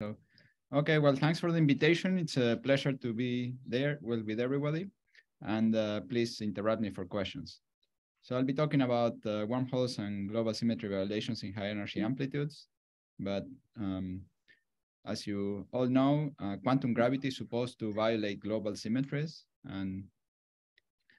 So, okay, well, thanks for the invitation. It's a pleasure to be there with everybody. And please interrupt me for questions. So I'll be talking about wormholes and global symmetry violations in high energy amplitudes. But as you all know, quantum gravity is supposed to violate global symmetries. And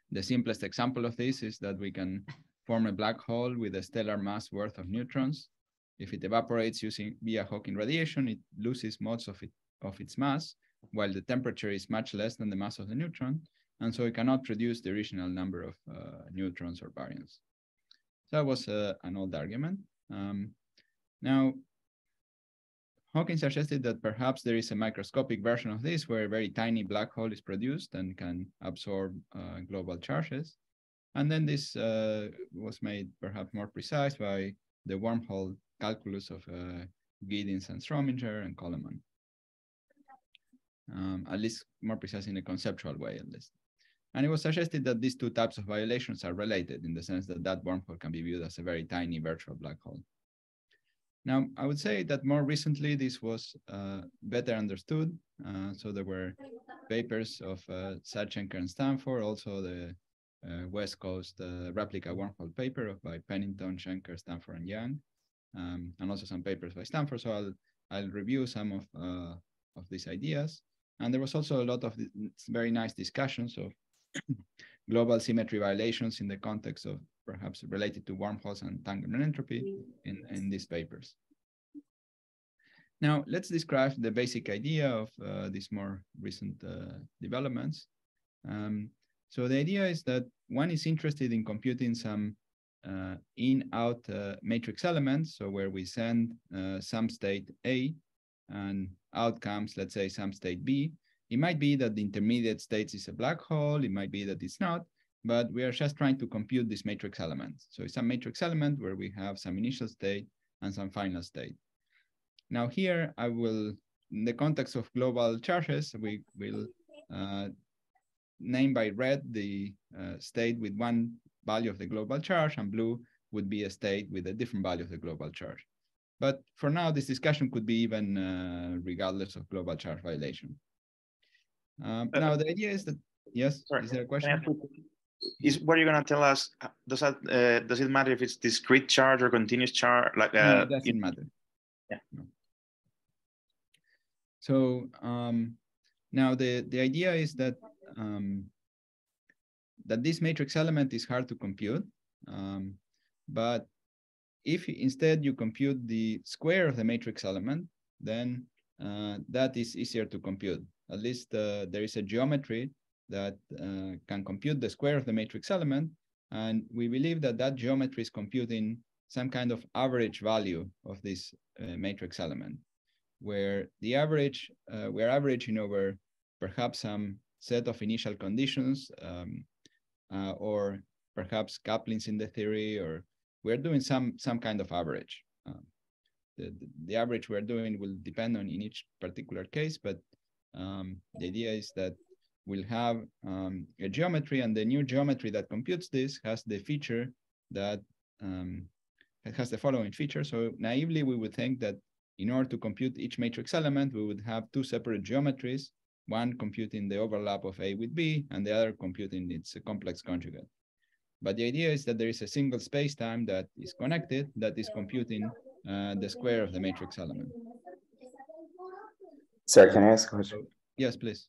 the simplest example of this is that we can form a black hole with a stellar mass worth of neutrons. If it evaporates via Hawking radiation, it loses most of its mass, while the temperature is much less than the mass of the neutron, and so it cannot produce the original number of neutrons or baryons. So that was an old argument. Now, Hawking suggested that perhaps there is a microscopic version of this where a very tiny black hole is produced and can absorb global charges. And then this was made perhaps more precise by the wormhole calculus of Giddens and Strominger and Coleman. At least more precise in a conceptual way, at least. And it was suggested that these two types of violations are related in the sense that that wormhole can be viewed as a very tiny virtual black hole. Now, I would say that more recently, this was better understood. So there were papers of Sadchenker and Stanford, also the West Coast replica wormhole paper by Pennington, Schenker, Stanford, and Young, and also some papers by Stanford. So I'll review some of these ideas. And there was also a lot of very nice discussions of global symmetry violations in the context of perhaps related to wormholes and entanglement entropy in these papers. Now, let's describe the basic idea of these more recent developments. So the idea is that one is interested in computing some in-out matrix elements, so where we send some state A and out comes, let's say, some state B. It might be that the intermediate state is a black hole, it might be that it's not, but we are just trying to compute this matrix element. So it's a matrix element where we have some initial state and some final state. Now here I will, in the context of global charges, we will name by red the state with one value of the global charge, and blue would be a state with a different value of the global charge. But for now, this discussion could be even regardless of global charge violation. Now the idea is that, yes, sorry, is there a question? Is what you're gonna tell us? Does it matter if it's discrete charge or continuous charge? Like no, it doesn't matter. Yeah. No. So now the idea is that that this matrix element is hard to compute, but if instead you compute the square of the matrix element, then that is easier to compute. At least there is a geometry that can compute the square of the matrix element, and we believe that that geometry is computing some kind of average value of this matrix element, where the average, we're averaging over perhaps some set of initial conditions, or perhaps couplings in the theory, or we're doing some kind of average. The average we're doing will depend on in each particular case, but the idea is that we'll have a geometry, and the new geometry that computes this has the feature that it has the following feature. So naively, we would think that in order to compute each matrix element, we would have two separate geometries, one computing the overlap of A with B, and the other computing its complex conjugate. But the idea is that there is a single space-time that is connected that is computing the square of the matrix element. Sorry, can I ask a question? Yes, please.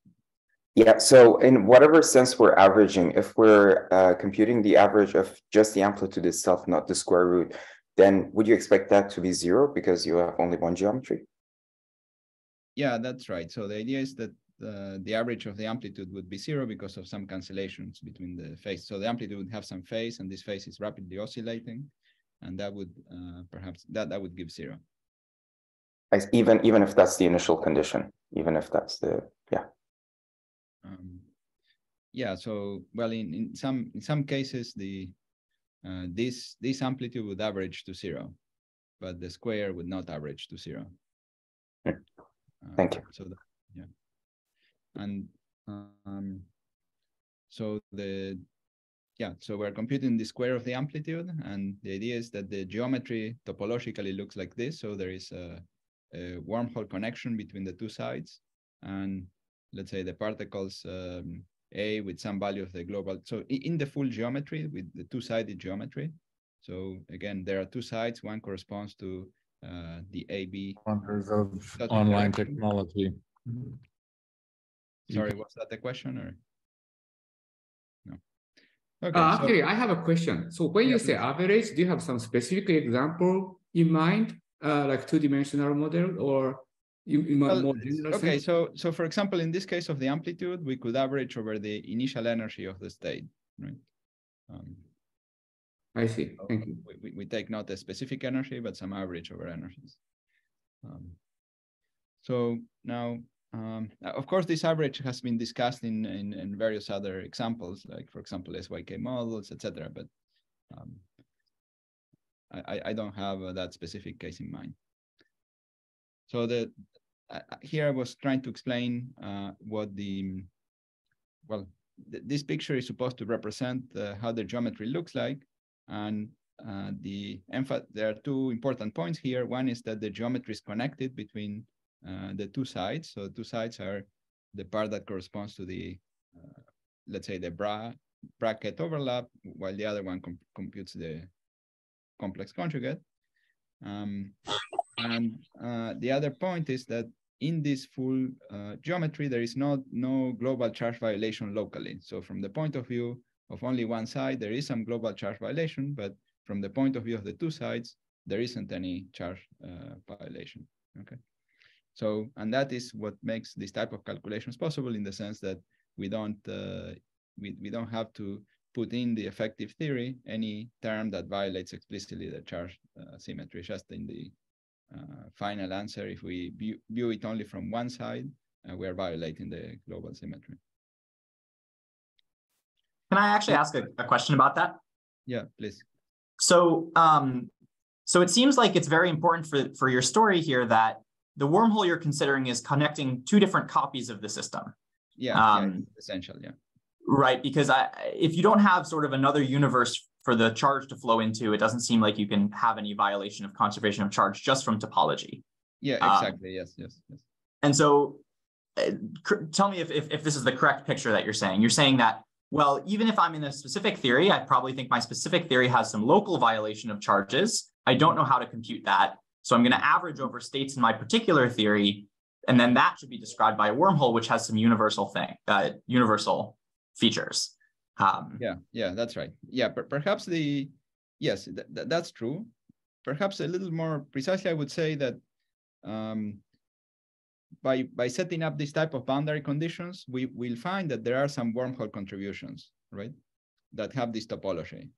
Yeah, so in whatever sense we're averaging, if we're computing the average of just the amplitude itself, not the square root, then would you expect that to be zero because you have only one geometry? Yeah, that's right. So the idea is that the average of the amplitude would be zero because of some cancellations between the phase. So the amplitude would have some phase, and this phase is rapidly oscillating, and that would perhaps that would give zero. Even if that's the initial condition, even if that's the yeah. So well, in some cases this amplitude would average to zero, but the square would not average to zero. Thank you. So yeah, and so so we're computing the square of the amplitude, and the idea is that the geometry topologically looks like this. So there is a wormhole connection between the two sides, and let's say the particles A with some value of the global. So in the full geometry with the two-sided geometry. So again, there are two sides. One corresponds to the AB. Wonders of online technology. Sorry, was that the question or no? Okay. Actually, I have a question. So when you say average, do you have some specific example in mind, like two-dimensional model, or in more general okay, sense? so for example, in this case of the amplitude, we could average over the initial energy of the state, right? I see. Thank you. We take not a specific energy, but some average over energies. So now, of course, this average has been discussed in various other examples, like, for example, SYK models, etc. But I don't have that specific case in mind. So here I was trying to explain what this picture is supposed to represent how the geometry looks like. And there are two important points here. One is that the geometry is connected between the two sides. So two sides are the part that corresponds to the, let's say, the bracket overlap, while the other one computes the complex conjugate. And the other point is that in this full geometry, there is no global charge violation locally. So from the point of view of only one side, there is some global charge violation, but from the point of view of the two sides, there isn't any charge violation, okay? So, and that is what makes this type of calculations possible, in the sense that we don't have to put in the effective theory any term that violates explicitly the charge symmetry. Just in the final answer, if we view it only from one side, we are violating the global symmetry. Can I actually ask a question about that? Yeah, please. So, so it seems like it's very important for your story here that the wormhole you're considering is connecting two different copies of the system. Yeah, essential, yeah. Right, because if you don't have sort of another universe for the charge to flow into, it doesn't seem like you can have any violation of conservation of charge just from topology. Yeah, exactly, yes. And so tell me if this is the correct picture that you're saying. You're saying that, well, even if I'm in a specific theory, I probably think my specific theory has some local violation of charges. I don't know how to compute that. So I'm going to average over states in my particular theory, and then that should be described by a wormhole, which has some universal universal features. Yeah, that's right. Yeah, perhaps yes, that's true. Perhaps a little more precisely, I would say that by setting up this type of boundary conditions, we'll find that there are some wormhole contributions, right, that have this topology.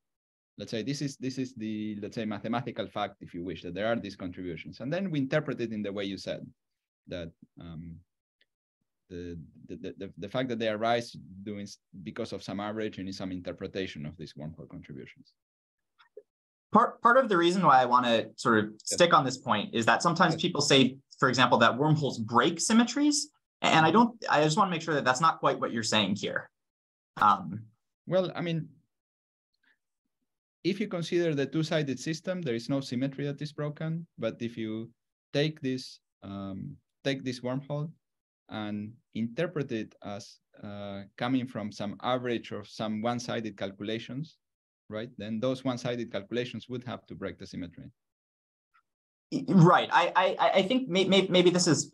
Let's say this is the, let's say, mathematical fact, if you wish, that there are these contributions. And then we interpret it in the way you said, that the fact that they arise because of some average and some interpretation of these wormhole contributions. Part of the reason why I want to sort of stick on this point is that sometimes people say, for example, that wormholes break symmetries. And I just want to make sure that that's not quite what you're saying here. Well, I mean, if you consider the two-sided system, there is no symmetry that is broken. But if you take this wormhole and interpret it as coming from some average or some one-sided calculations, right? Then those one-sided calculations would have to break the symmetry. Right. I think maybe this is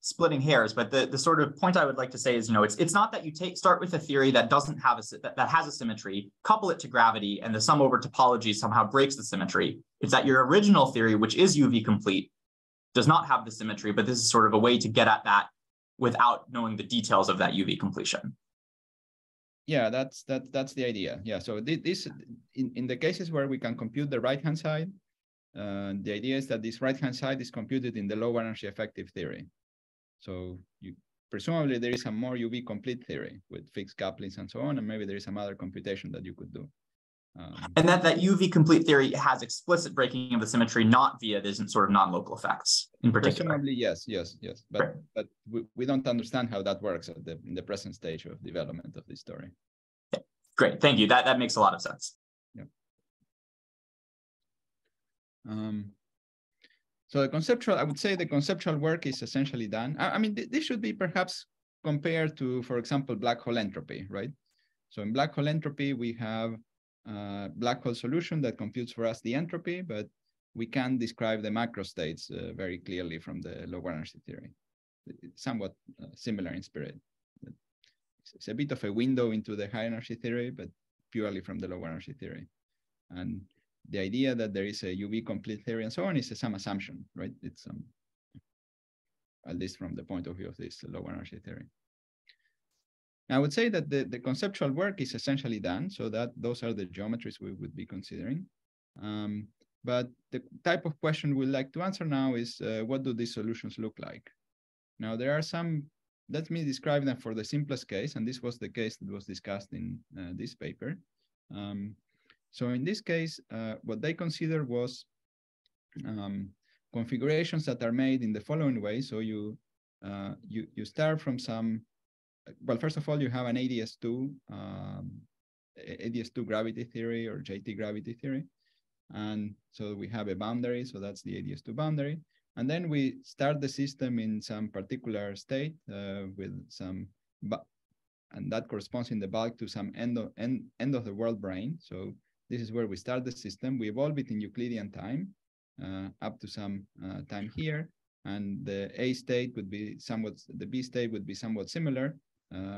splitting hairs, but the sort of point I would like to say is, it's not that you start with a theory that doesn't have that has a symmetry, couple it to gravity, and the sum over topology somehow breaks the symmetry. It's that your original theory, which is UV complete, does not have the symmetry, but this is sort of a way to get at that without knowing the details of that UV completion. Yeah, that's the idea. Yeah, so this in the cases where we can compute the right-hand side, the idea is that this right-hand side is computed in the low energy effective theory. So presumably there is a more UV complete theory with fixed couplings and so on, and maybe there is some other computation that you could do. And that UV complete theory has explicit breaking of the symmetry, not via these sort of non-local effects in particular. Presumably, yes. But we don't understand how that works in the present stage of development of this story. Okay. Great, thank you. That makes a lot of sense. Yeah. So the conceptual, I would say the conceptual work is essentially done. I mean, this should be perhaps compared to, for example, black hole entropy, right? So in black hole entropy, we have a black hole solution that computes for us the entropy, but we can't describe the macro states very clearly from the low energy theory. It's somewhat similar in spirit. It's a bit of a window into the high energy theory, but purely from the low energy theory. And the idea that there is a UV complete theory and so on is some assumption, right? It's at least from the point of view of this low energy theory. I would say that the conceptual work is essentially done, so that those are the geometries we would be considering. But the type of question we'd like to answer now is, what do these solutions look like? Now, there are some, let me describe them for the simplest case, and this was the case that was discussed in this paper. So in this case, what they considered was configurations that are made in the following way. So you start from some, well, first of all, you have an ADS2 gravity theory or JT gravity theory. And so we have a boundary, so that's the ADS2 boundary. And then we start the system in some particular state with some, and that corresponds in the bulk to some end of the world brane. So this is where we start the system. We evolve it in Euclidean time up to some time here. And the A state would be somewhat, the B state would be somewhat similar.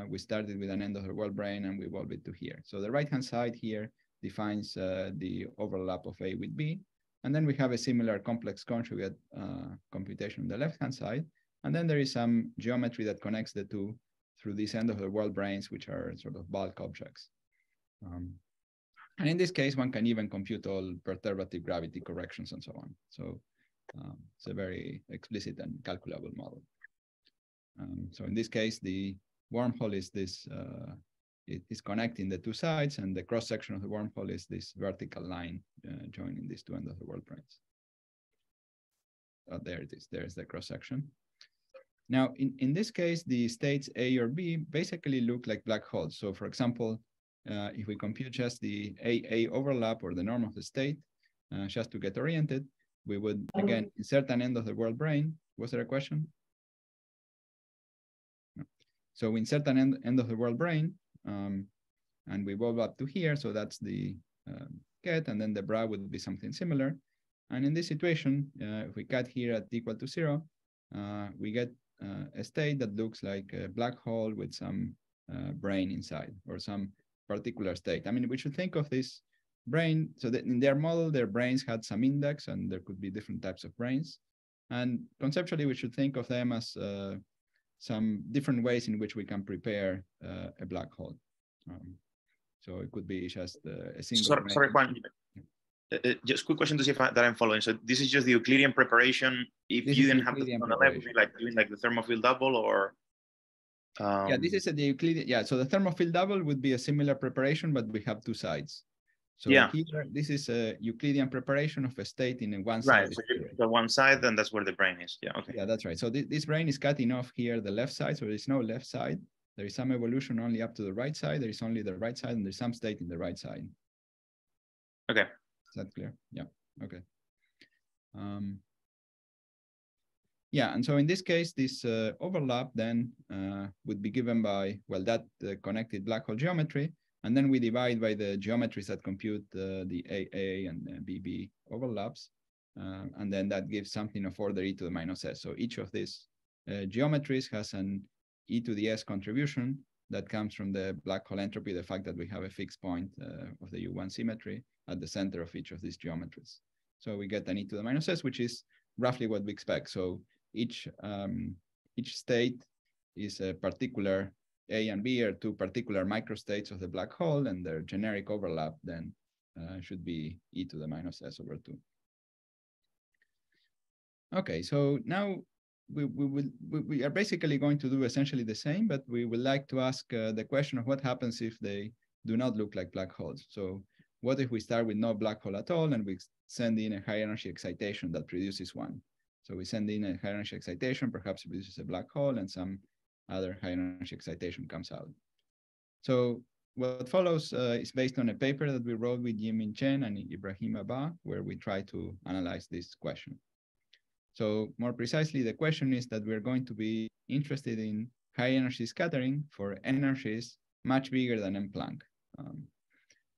We started with an end of the world brane and we evolve it to here. So the right-hand side here defines the overlap of A with B. And then we have a similar complex conjugate computation on the left-hand side. And then there is some geometry that connects the two through these end of the world branes, which are sort of bulk objects. And in this case, one can even compute all perturbative gravity corrections and so on. So it's a very explicit and calculable model. So in this case, the wormhole is this, it is connecting the two sides, and the cross-section of the wormhole is this vertical line joining these two ends of the world branes. There it is, there's the cross-section. Now, in this case, the states A or B basically look like black holes. So for example, if we compute just the AA overlap or the norm of the state, just to get oriented, we would, again, insert an end of the world brane. Was there a question? No. So we insert an end of the world brane, and we evolve up to here. So that's the get, and then the bra would be something similar. And in this situation, if we cut here at equal to 0, we get a state that looks like a black hole with some brane inside, or some particular state. I mean, we should think of this brane, so that in their model, their branes had some index, and there could be different types of branes. And conceptually, we should think of them as some different ways in which we can prepare a black hole. So it could be just a single. Sorry, Juan. Just quick question to see if that I'm following. So this is just the Euclidean preparation. If this you didn't have the on the left, would be like doing like the thermophile double, or yeah, this is the Euclidean. Yeah, so the thermophile double would be a similar preparation, but we have two sides. So yeah, here, this is a Euclidean preparation of a state in one side. Right, so the one side, and that's where the brane is. Yeah, okay. Yeah, that's right. So this brane is cutting off here the left side, so there's no left side. There is some evolution only up to the right side. There is only the right side, and there's some state in the right side. Okay. Is that clear? Yeah, okay. Yeah, and so in this case, this overlap then would be given by, well, that connected black hole geometry, and then we divide by the geometries that compute the AA and BB overlaps, and then that gives something of order e to the minus s. So each of these geometries has an e to the s contribution that comes from the black hole entropy, the fact that we have a fixed point of the U1 symmetry at the center of each of these geometries. So we get an e to the minus s, which is roughly what we expect. So each state is a particular A and B are two particular microstates of the black hole, and their generic overlap then should be e to the minus s over 2. Okay, so now we are basically going to do essentially the same, but we would like to ask the question of what happens if they do not look like black holes. So what if we start with no black hole at all, and we send in a high energy excitation that produces one? So we send in a high energy excitation, perhaps it produces a black hole, and some other high energy excitation comes out. So what follows is based on a paper that we wrote with Yimin Chen and Ibrahim Abba, where we try to analyze this question. So more precisely, the question is that we're going to be interested in high energy scattering for energies much bigger than M Planck.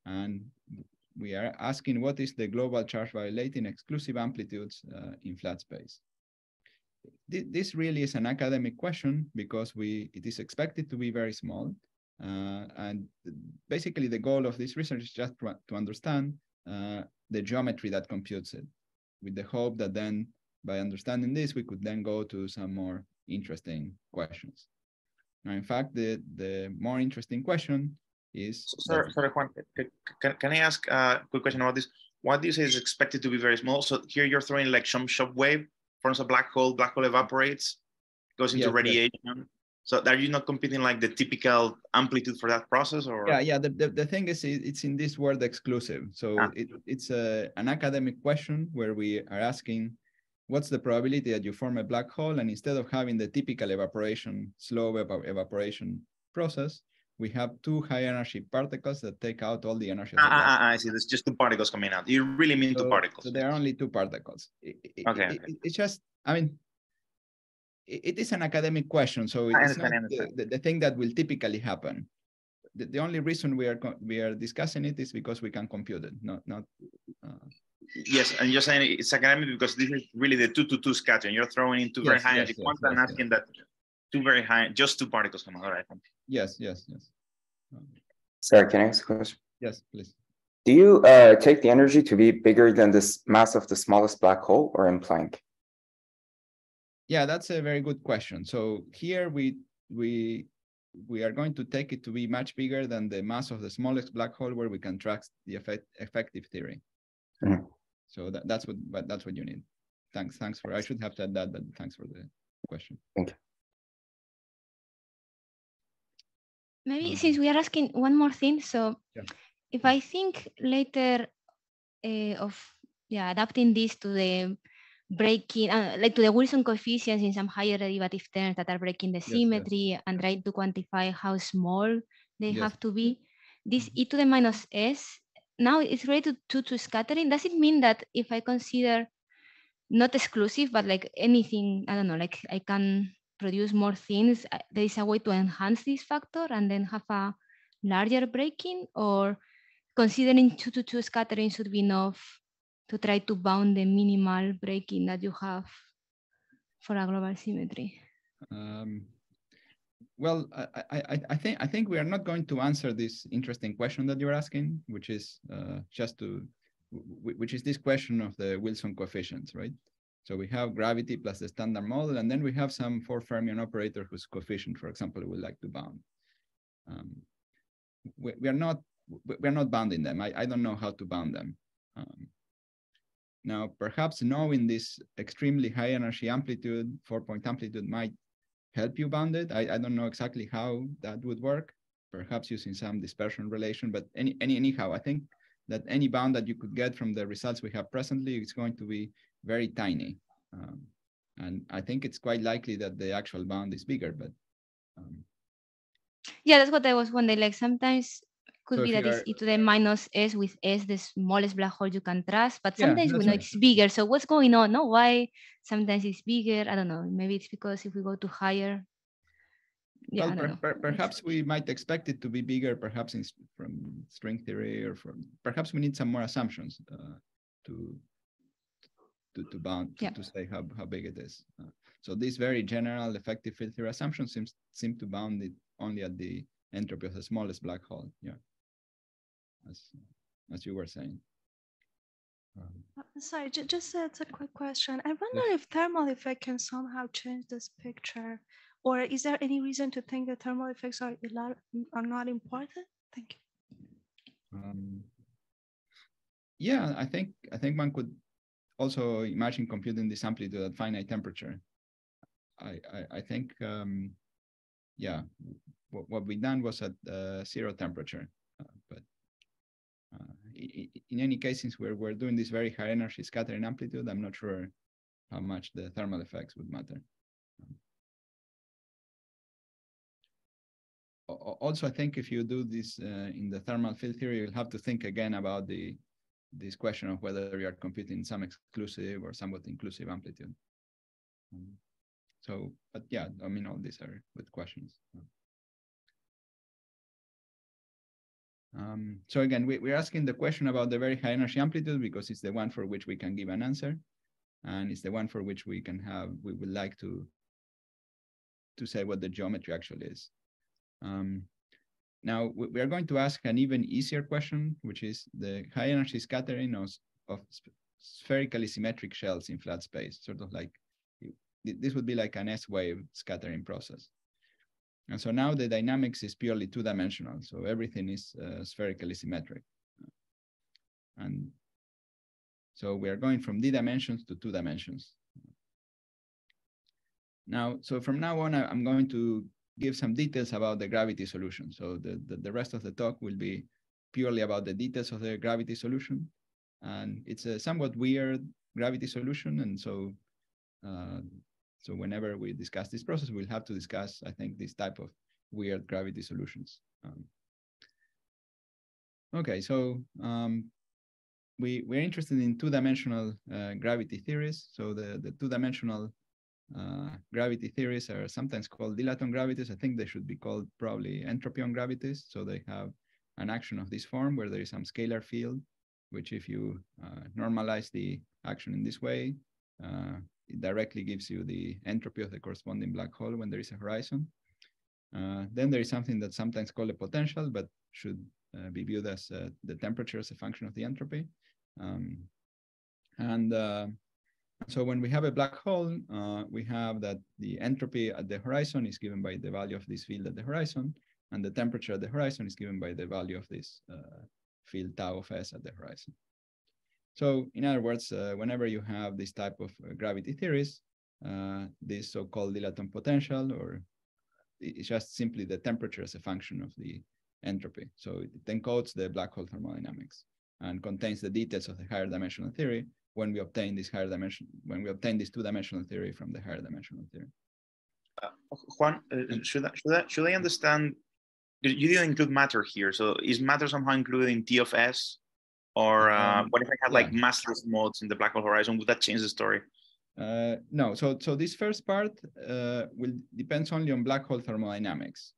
And we are asking what is the global charge violating exclusive amplitudes in flat space. This really is an academic question because it is expected to be very small. And basically the goal of this research is just to understand the geometry that computes it, with the hope that then by understanding this, we could then go to some more interesting questions. Now, in fact, the more interesting question is— Sorry, Juan, can I ask a quick question about this? What do you say is expected to be very small? So here you're throwing like some shock wave, forms a black hole evaporates, goes into radiation. Yes. So are you not computing like the typical amplitude for that process, or? Yeah. The thing is, it's in this word exclusive. So it's an academic question where we are asking, what's the probability that you form a black hole? And instead of having the typical evaporation, slow evaporation process, we have two high energy particles that take out all the energy. I see. There's just two particles coming out. You really mean two particles? So there are only two particles. It's just, I mean, it is an academic question, so it's not the thing that will typically happen. The only reason we are discussing it is because we can compute it, not. Yes, and you're saying it's academic because this is really the 2-to-2 scattering. You're throwing in two very high energy quanta and asking that two very high, just two particles come out, right? Yes. Sorry, can I ask a question? Yes, please. Do you take the energy to be bigger than this mass of the smallest black hole, or in Planck? Yeah, that's a very good question. So here we are going to take it to be much bigger than the mass of the smallest black hole, where we can track the effective theory. Mm-hmm. So that's what you need. Thanks for, I should have said that, but thanks for the question. Thank you. Maybe since we are asking one more thing, so if I think later of adapting this to the breaking, like to the Wilson coefficients in some higher derivative terms that are breaking the symmetry and trying to quantify how small they have to be, this e to the minus s, now it's related to scattering. Does it mean that if I consider not exclusive, but like anything, I don't know, like I can produce more things, there is a way to enhance this factor and then have a larger breaking, or considering 2-to-2 scattering should be enough to try to bound the minimal breaking that you have for a global symmetry? Well, I think we are not going to answer this interesting question that you're asking, which is which is this question of the Wilson coefficients, right? So we have gravity plus the standard model, and then we have some 4 fermion operator whose coefficient, for example, we would like to bound. We are not bounding them. I don't know how to bound them. Now, perhaps knowing this extremely high energy amplitude, 4-point amplitude, might help you bound it. I don't know exactly how that would work, perhaps using some dispersion relation, but anyhow, I think that any bound that you could get from the results we have presently is going to be very tiny. And I think it's quite likely that the actual bound is bigger, but. Yeah, that's what I was wondering. Like sometimes could be that it's e to the minus s with s, the smallest black hole you can trust, but sometimes we know it's bigger. So what's going on? No, why sometimes it's bigger? I don't know. Maybe it's because if we go to higher. Yeah, well, perhaps we might expect it to be bigger, perhaps from string theory, or perhaps we need some more assumptions to bound to say how big it is. So this very general effective field theory assumption seem to bound it only at the entropy of the smallest black hole. Yeah, as you were saying. Sorry, just a quick question. I wonder if thermal effect can somehow change this picture, or is there any reason to think that thermal effects are not important? Thank you. Yeah, I think one could also imagine computing this amplitude at finite temperature. I think, yeah, what we done was at 0 temperature, but in any case, since we're doing this very high energy scattering amplitude, I'm not sure how much the thermal effects would matter. Also, I think if you do this in the thermal field theory, you'll have to think again about this question of whether you are computing some exclusive or somewhat inclusive amplitude. So, but yeah, I mean, all these are good questions. So again, we're asking the question about the very high energy amplitude because it's the one for which we can give an answer, and it's the one for which we would like to say what the geometry actually is. Now we are going to ask an even easier question, which is the high energy scattering of spherically symmetric shells in flat space, sort of like, this would be like an S-wave scattering process. And so now the dynamics is purely two-dimensional. So everything is spherically symmetric. And so we are going from D dimensions to 2 dimensions. Now, so from now on, I'm going to give some details about the gravity solution. So the rest of the talk will be purely about the details of the gravity solution. And it's a somewhat weird gravity solution. And so, so whenever we discuss this process, we'll have to discuss, I think, this type of weird gravity solutions. Okay, so we're interested in two-dimensional gravity theories. So the two-dimensional gravity theories are sometimes called dilaton gravities. I think they should be called probably entropion gravities. So they have an action of this form where there is some scalar field, which if you normalize the action in this way, it directly gives you the entropy of the corresponding black hole when there is a horizon. Then there is something that's sometimes called a potential, but should be viewed as the temperature as a function of the entropy. So when we have a black hole, we have that the entropy at the horizon is given by the value of this field at the horizon, and the temperature at the horizon is given by the value of this field tau of S at the horizon. So in other words, whenever you have this type of gravity theories, this so-called dilaton potential, or it's just simply the temperature as a function of the entropy. So it encodes the black hole thermodynamics and contains the details of the higher dimensional theory when we obtain this higher dimension, when we obtain this two-dimensional theory from the higher dimensional theory. Juan, should I understand? You didn't include matter here, so is matter somehow included in T of S? Or what if I had like massless modes in the black hole horizon? Would that change the story? No. So this first part will depends only on black hole thermodynamics.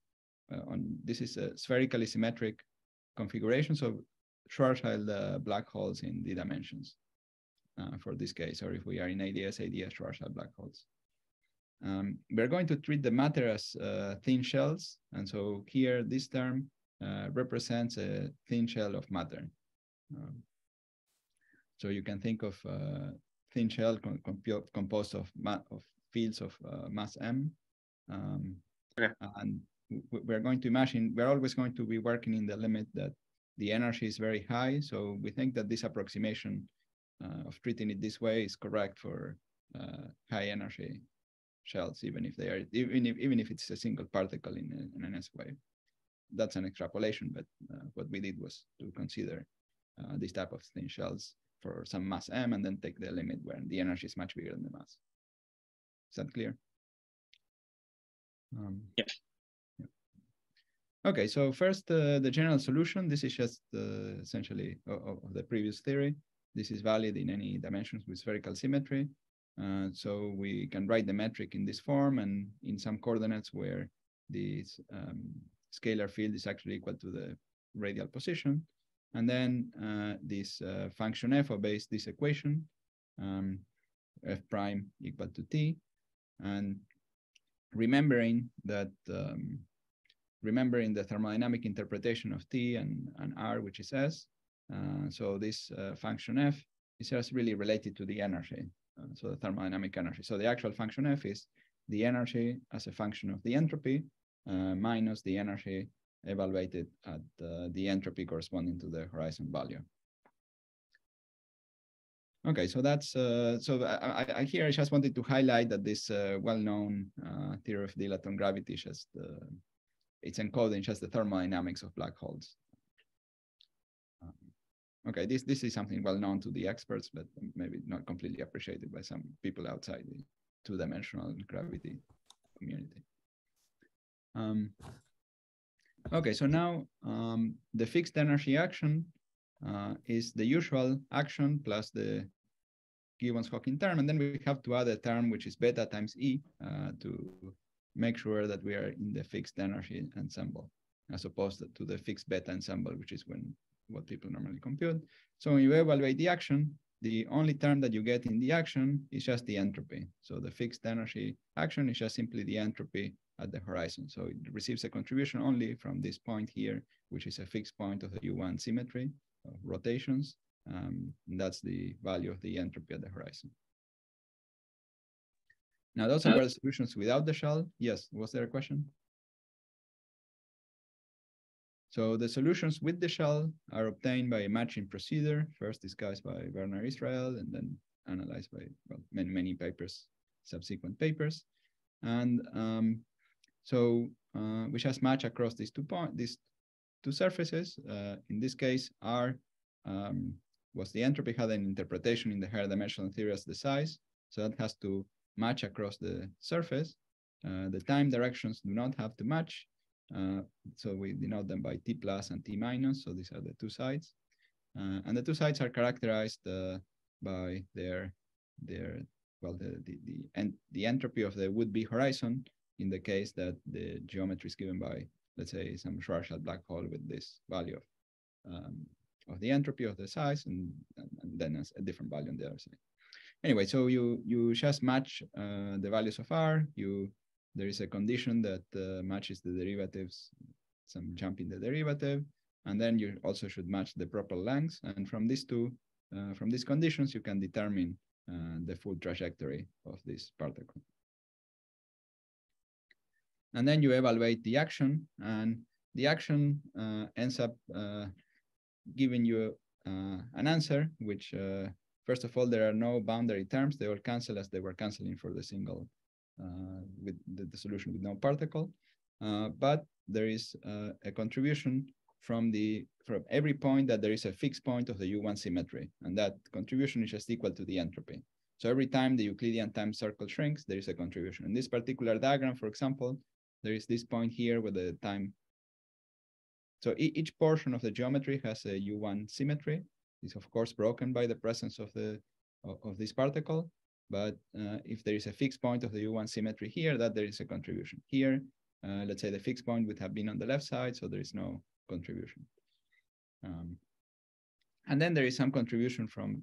This is a spherically symmetric configuration, so Schwarzschild black holes in D dimensions for this case, or if we are in ADS Schwarzschild black holes. We're going to treat the matter as thin shells, and so here this term represents a thin shell of matter. So you can think of thin shell composed of fields of mass m. Okay. And we're going to imagine, we're always going to be working in the limit that the energy is very high. So we think that this approximation of treating it this way is correct for high energy shells, even if they are, even if it's a single particle in an S wave. That's an extrapolation, but what we did was to consider this type of thin shells for some mass m, and then take the limit where the energy is much bigger than the mass. Is that clear? Yeah. Okay, so first, the general solution. This is just essentially of the previous theory. This is valid in any dimensions with spherical symmetry. So we can write the metric in this form and in some coordinates where this scalar field is actually equal to the radial position. And then this function f obeys this equation, f prime equal to t. And remembering that, remembering the thermodynamic interpretation of t and r, which is s, so this function f is just really related to the energy, so the thermodynamic energy. So the actual function f is the energy as a function of the entropy minus the energy evaluated at the entropy corresponding to the horizon value. Okay, so that's, so here I just wanted to highlight that this well-known theory of dilaton gravity is just, it's encoding just the thermodynamics of black holes. Okay, this is something well known to the experts, but maybe not completely appreciated by some people outside the two-dimensional gravity community. Okay, so now the fixed energy action is the usual action plus the Gibbons Hawking term, and then we have to add a term which is beta times E to make sure that we are in the fixed energy ensemble, as opposed to the fixed beta ensemble, which is what people normally compute. So when you evaluate the action, the only term that you get in the action is just the entropy. So the fixed energy action is just simply the entropy at the horizon. So it receives a contribution only from this point here, which is a fixed point of the U1 symmetry of rotations. And that's the value of the entropy at the horizon. Now, those are the solutions without the shell. Yes, was there a question? So the solutions with the shell are obtained by a matching procedure, first discussed by Werner Israel, and then analyzed by many papers, subsequent papers. And we just match across these two surfaces. In this case, R was the entropy, had an interpretation in the higher dimensional theory as the size. So that has to match across the surface. The time directions do not have to match. So we denote them by T plus and T minus. So these are the two sides. And the two sides are characterized by the entropy of the would-be horizon in the case that the geometry is given by, let's say, some Schwarzschild black hole with this value of the entropy of the size, and then a different value on the other side. Anyway, so you just match the values of R. There is a condition that matches the derivatives, some jump in the derivative, and then you also should match the proper lengths. And from these conditions, you can determine the full trajectory of this particle. And then you evaluate the action, and the action ends up giving you an answer, which first of all, there are no boundary terms. They all cancel as they were canceling for the single with the solution with no particle. But there is a contribution from every point that there is a fixed point of the U1 symmetry. And that contribution is just equal to the entropy. So every time the Euclidean time circle shrinks, there is a contribution. In this particular diagram, for example, there is this point here with the time. So each portion of the geometry has a U1 symmetry. It's of course broken by the presence of this particle. But if there is a fixed point of the U1 symmetry here, that there is a contribution. Here, let's say the fixed point would have been on the left side, so there is no contribution. And then there is some contribution from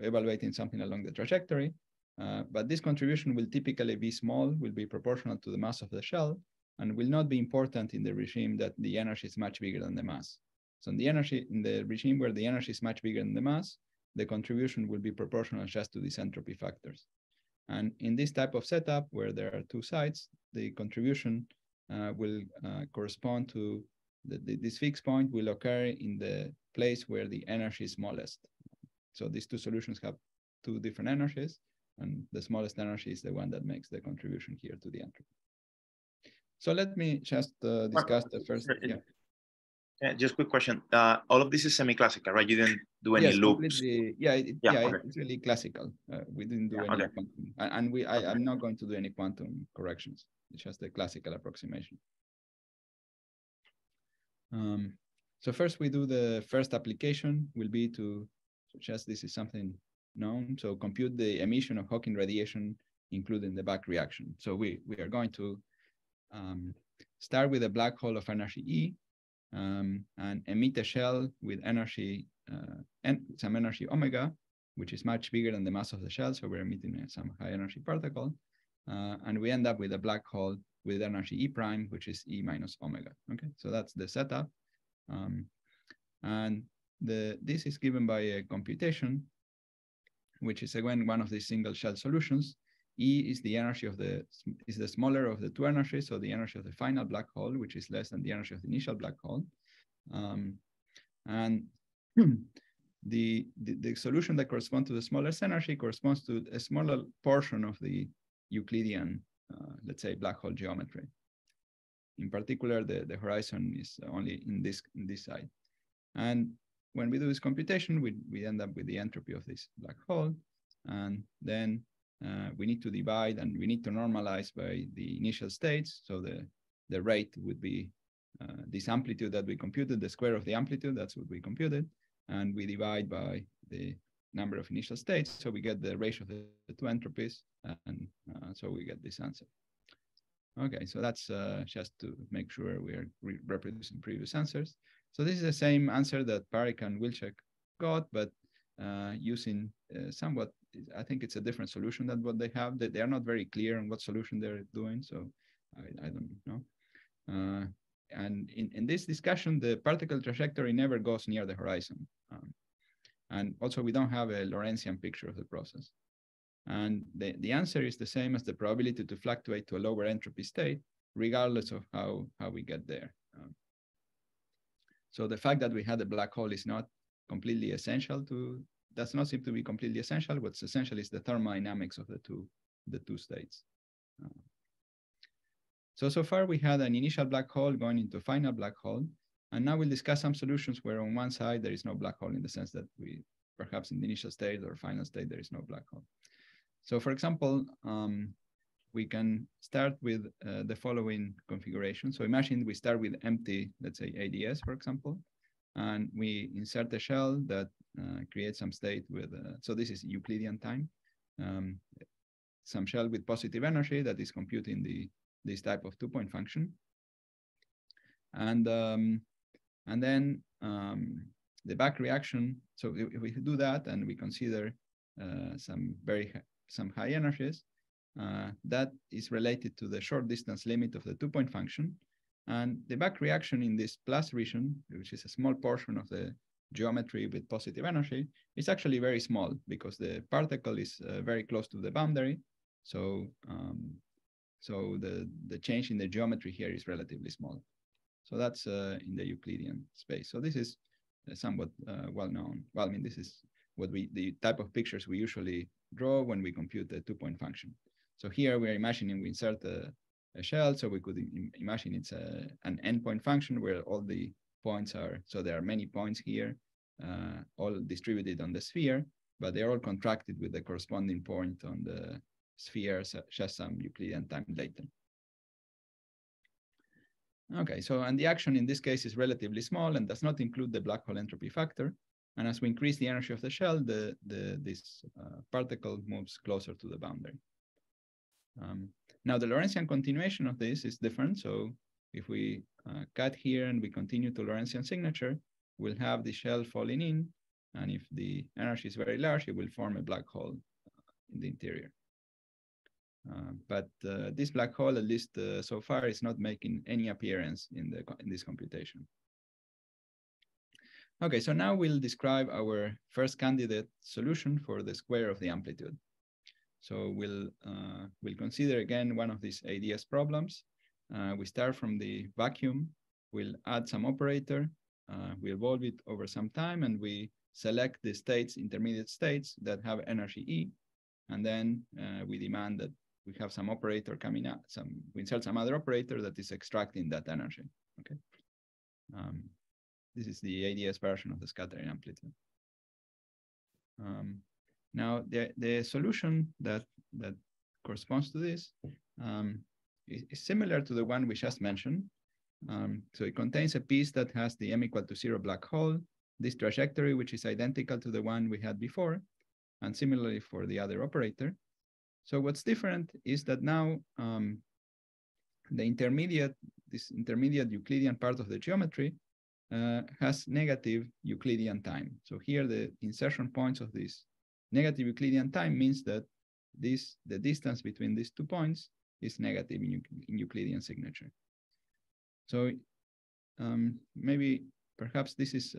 evaluating something along the trajectory. But this contribution will typically be small, will be proportional to the mass of the shell, and will not be important in the regime that the energy is much bigger than the mass. So in the regime where the energy is much bigger than the mass, the contribution will be proportional just to these entropy factors. And in this type of setup where there are two sides, the contribution will correspond to this fixed point will occur in the place where the energy is smallest. So these two solutions have two different energies, and the smallest energy is the one that makes the contribution here to the entropy. So let me just discuss the first. Yeah, just a quick question. All of this is semi-classical, right? You didn't do any loop. Okay. It's really classical. We didn't do any quantum, and I'm not going to do any quantum corrections. It's just a classical approximation. So first we do the first application will be to suggest this is something known. So compute the emission of Hawking radiation, including the back reaction. So we are going to start with a black hole of energy E, and emit a shell with energy, some energy omega, which is much bigger than the mass of the shell. So we're emitting some high energy particle. And we end up with a black hole with energy E prime, which is E minus omega. Okay, so that's the setup. And this is given by a computation, which is again one of these single shell solutions. E is the energy of the smaller of the two energies, so the energy of the final black hole, which is less than the energy of the initial black hole. And the solution that corresponds to the smallest energy corresponds to a smaller portion of the Euclidean, let's say, black hole geometry. In particular, the horizon is only in this side. And when we do this computation, we end up with the entropy of this black hole, and then we need to divide and we need to normalize by the initial states. So the rate would be this amplitude that we computed, the square of the amplitude, that's what we computed. And we divide by the number of initial states. So we get the ratio of the two entropies, and so we get this answer. Okay, so that's just to make sure we are reproducing previous answers. So this is the same answer that Parik and Wilczek got, but using somewhat, I think it's a different solution than what they have. They are not very clear on what solution they're doing, so I don't know. And in this discussion, the particle trajectory never goes near the horizon. And also we don't have a Lorentzian picture of the process. And the answer is the same as the probability to fluctuate to a lower entropy state, regardless of how we get there. So the fact that we had a black hole is not completely essential does not seem to be completely essential. What's essential is the thermodynamics of the two states. So far we had an initial black hole going into a final black hole. And now we'll discuss some solutions where on one side there is no black hole in the sense that perhaps in the initial state or final state, there is no black hole. So for example, we can start with the following configuration. So imagine we start with empty, let's say ADS, for example, and we insert a shell that creates some state with, so this is Euclidean time, some shell with positive energy that is computing this type of two-point function. And then the back reaction, so if we do that and we consider some high energies, that is related to the short distance limit of the two-point function. And the back reaction in this plus region, which is a small portion of the geometry with positive energy, is actually very small because the particle is very close to the boundary. So the change in the geometry here is relatively small. So that's in the Euclidean space. So this is somewhat well known. Well, I mean, this is what the type of pictures we usually draw when we compute the two-point function. So here we're imagining we insert a shell, so we could imagine it's an endpoint function where all the points are, so there are many points here, all distributed on the sphere, but they're all contracted with the corresponding point on the sphere, just some Euclidean time later. Okay, so and the action in this case is relatively small and does not include the black hole entropy factor. And as we increase the energy of the shell, this particle moves closer to the boundary. Now the Lorentzian continuation of this is different. So if we cut here and we continue to Lorentzian signature, we'll have the shell falling in. And if the energy is very large, it will form a black hole in the interior. But this black hole, at least so far, is not making any appearance in this computation. Okay, so now we'll describe our first candidate solution for the square of the amplitude. So we'll consider again one of these ADS problems. We start from the vacuum. We'll add some operator. We evolve it over some time, and we select the states, intermediate states that have energy E. And then we demand that we have some operator coming out. We insert some other operator that is extracting that energy. Okay. This is the ADS version of the scattering amplitude. Now, the solution that corresponds to this is similar to the one we just mentioned. So it contains a piece that has the m = 0 black hole, this trajectory, which is identical to the one we had before, and similarly for the other operator. So what's different is that now this intermediate Euclidean part of the geometry has negative Euclidean time. So here the insertion points of this negative Euclidean time means that the distance between these 2 points is negative in Euclidean signature. So perhaps this is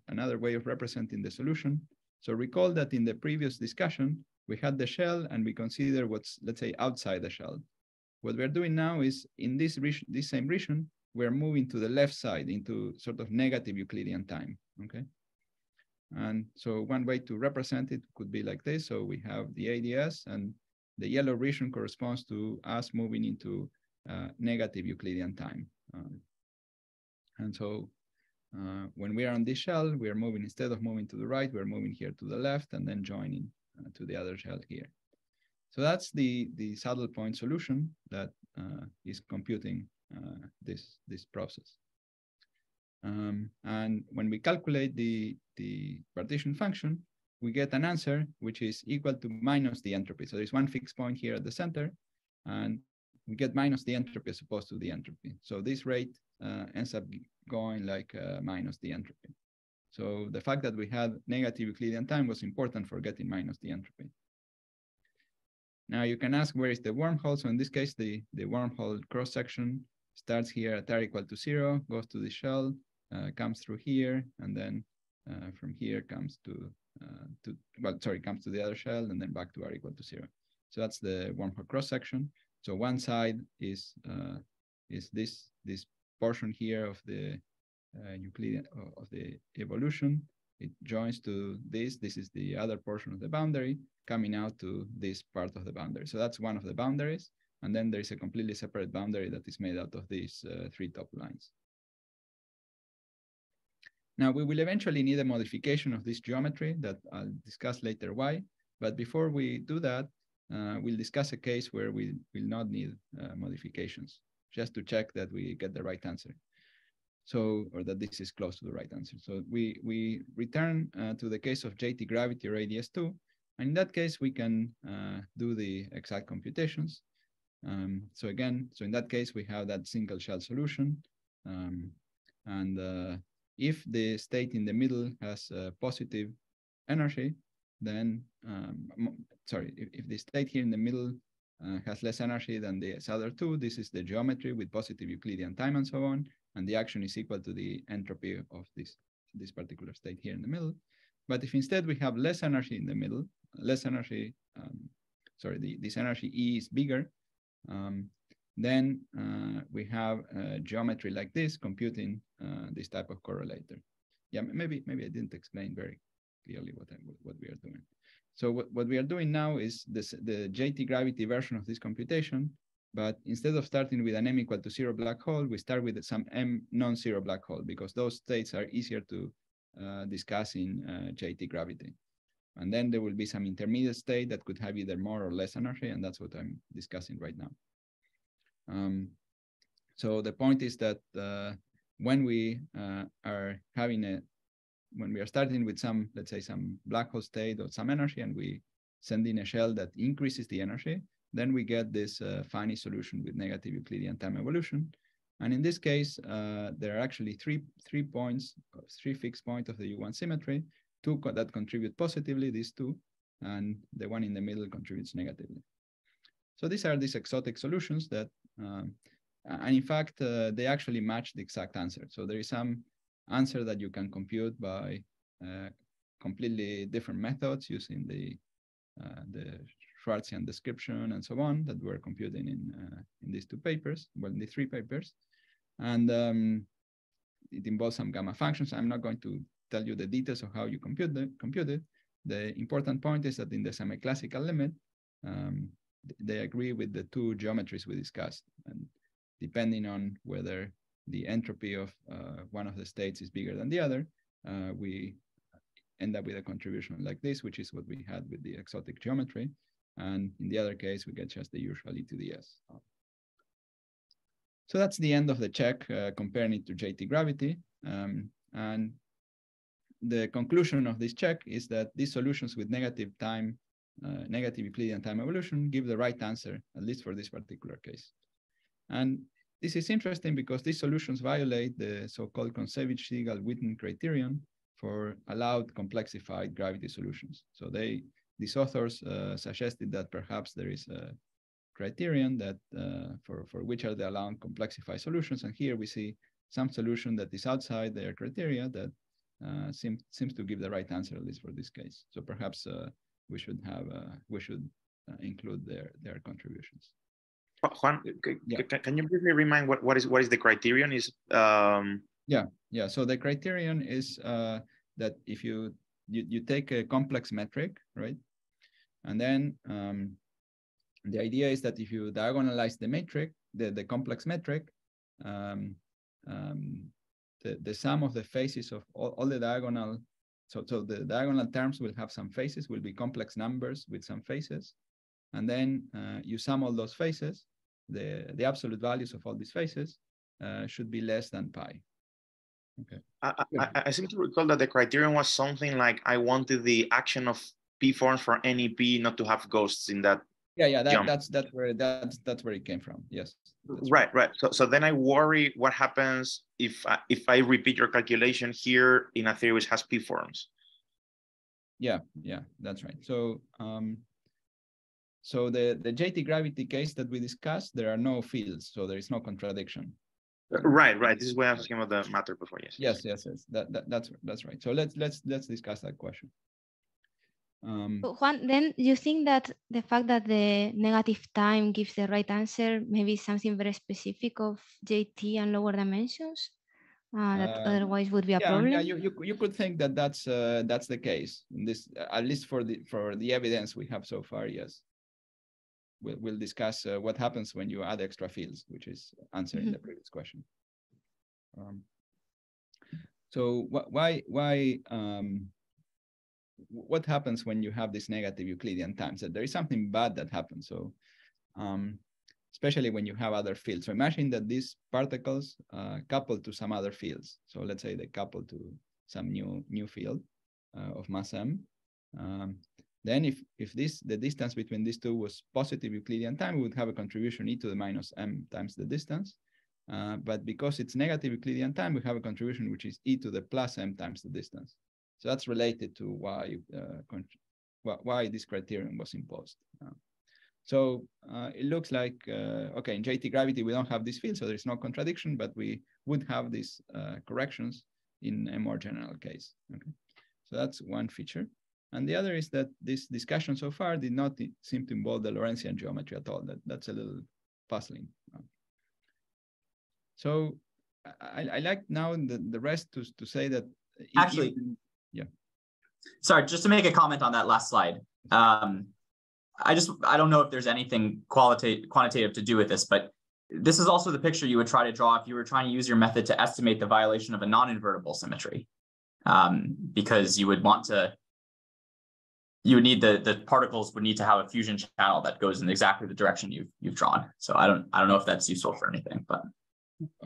another way of representing the solution. So recall that in the previous discussion, we had the shell and we consider what's, let's say, outside the shell. What we're doing now is in this same region, we're moving to the left side into sort of negative Euclidean time, okay? And so one way to represent it could be like this. So we have the ADS and the yellow region corresponds to us moving into negative Euclidean time. And so when we are on this shell, we are moving, instead of moving to the right, we're moving here to the left and then joining to the other shell here. So that's the saddle point solution that is computing this process. And when we calculate the partition function, we get an answer which is equal to minus the entropy. So there's one fixed point here at the center, and we get minus the entropy as opposed to the entropy. So this rate ends up going like minus the entropy. So the fact that we had negative Euclidean time was important for getting minus the entropy. Now you can ask, where is the wormhole? So in this case, the wormhole cross-section starts here at r equal to 0, goes to the shell, comes through here, and then from here comes comes to the other shell, and then back to r equal to 0. So that's the wormhole cross-section. So one side is this portion here of the Euclidean of the evolution. It joins to this. This is the other portion of the boundary coming out to this part of the boundary. So that's one of the boundaries. And then there is a completely separate boundary that is made out of these three top lines. Now, we will eventually need a modification of this geometry that I'll discuss later why. But before we do that, we'll discuss a case where we will not need modifications, just to check that we get the right answer. So, or that this is close to the right answer. So we return to the case of JT gravity or ADS2. And in that case, we can do the exact computations. So again, so in that case, we have that single shell solution. If the state in the middle has positive energy, then, if the state here in the middle has less energy than the other two, this is the geometry with positive Euclidean time and so on. And the action is equal to the entropy of this particular state here in the middle. But if instead we have less energy in the middle, less energy, this energy E is bigger, then we have a geometry like this computing this type of correlator. Yeah, maybe I didn't explain very clearly what we are doing. So what we are doing now is the JT gravity version of this computation, but instead of starting with an m equal to 0 black hole, we start with some m non-zero black hole, because those states are easier to discuss in JT gravity. And then there will be some intermediate state that could have either more or less energy, and that's what I'm discussing right now. So the point is that when we are starting with some, let's say, some black hole state or some energy, and we send in a shell that increases the energy, then we get this Fani solution with negative Euclidean time evolution. And in this case, there are actually three fixed points of the U1 symmetry, two that contribute positively, these two, and the one in the middle contributes negatively. So these are these exotic solutions that, and in fact, they actually match the exact answer. So there is some answer that you can compute by completely different methods using the Schwarzian description and so on that we're computing in these two papers, well, in the three papers. And it involves some gamma functions. I'm not going to tell you the details of how you compute it. The important point is that in the semi-classical limit, they agree with the two geometries we discussed. And depending on whether the entropy of one of the states is bigger than the other, we end up with a contribution like this, which is what we had with the exotic geometry. And in the other case, we get just the usual e to the s. So that's the end of the check, comparing it to JT gravity. And the conclusion of this check is that these solutions with negative Euclidean time evolution give the right answer, at least for this particular case. And this is interesting because these solutions violate the so-called Kontsevich-Segal-Witten criterion for allowed complexified gravity solutions. So these authors suggested that perhaps there is a criterion that for which are the allowed complexified solutions. And here we see some solution that is outside their criteria that seems to give the right answer, at least for this case. So perhaps we should include their contributions. Juan, can you briefly remind what is the criterion? Yeah. So the criterion is that if you take a complex metric, right? And then the idea is that if you diagonalize the metric, the complex metric, the sum of the faces of all the diagonal, so the diagonal terms will have some faces, will be complex numbers with some faces. And then you sum all those faces, the absolute values of all these faces should be less than pi. Okay. I seem to recall that the criterion was something like I wanted the action of P forms for any P not to have ghosts in that. Yeah, jump. that's where it came from. Yes. Right. So then I worry what happens if I repeat your calculation here in a theory which has P forms. Yeah, that's right. So so the JT gravity case that we discussed, there are no fields, so there is no contradiction. Right. This is why I was asking about the matter before. Yes. That's right. So let's discuss that question. Juan, then you think that the fact that the negative time gives the right answer, maybe something very specific of JT and lower dimensions, that otherwise would be a problem? Yeah, you could think that that's the case. In this, at least for the evidence we have so far, yes. We'll discuss what happens when you add extra fields, which is answering the previous question. So what happens when you have this negative Euclidean time? So there is something bad that happens. So especially when you have other fields. So imagine that these particles couple to some other fields. So let's say they couple to some new field of mass m. Then if the distance between these two was positive Euclidean time, we would have a contribution e to the minus m times the distance. But because it's negative Euclidean time, we have a contribution which is e to the plus m times the distance. So that's related to why this criterion was imposed. So it looks like, okay, in JT gravity, we don't have this field, so there's no contradiction, but we would have these corrections in a more general case. Okay, so that's one feature. And the other is that this discussion so far did not seem to involve the Lorentzian geometry at all. That's a little puzzling. So I like now the rest to say that actually, yeah. Sorry, just to make a comment on that last slide. I don't know if there's anything quantitative to do with this, but this is also the picture you would try to draw if you were trying to use your method to estimate the violation of a non-invertible symmetry, because you would need the particles would need to have a fusion channel that goes in exactly the direction you've drawn. So I don't know if that's useful for anything, but.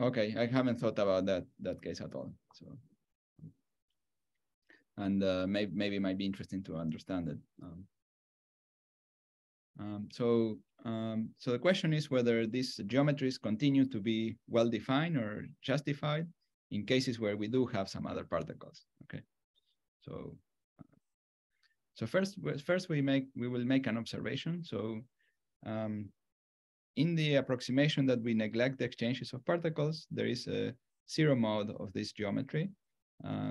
Okay, I haven't thought about that case at all. So, and maybe it might be interesting to understand it. So the question is whether these geometries continue to be well defined or justified in cases where we do have some other particles. Okay, so first we will make an observation. So in the approximation that we neglect the exchanges of particles, there is a zero mode of this geometry.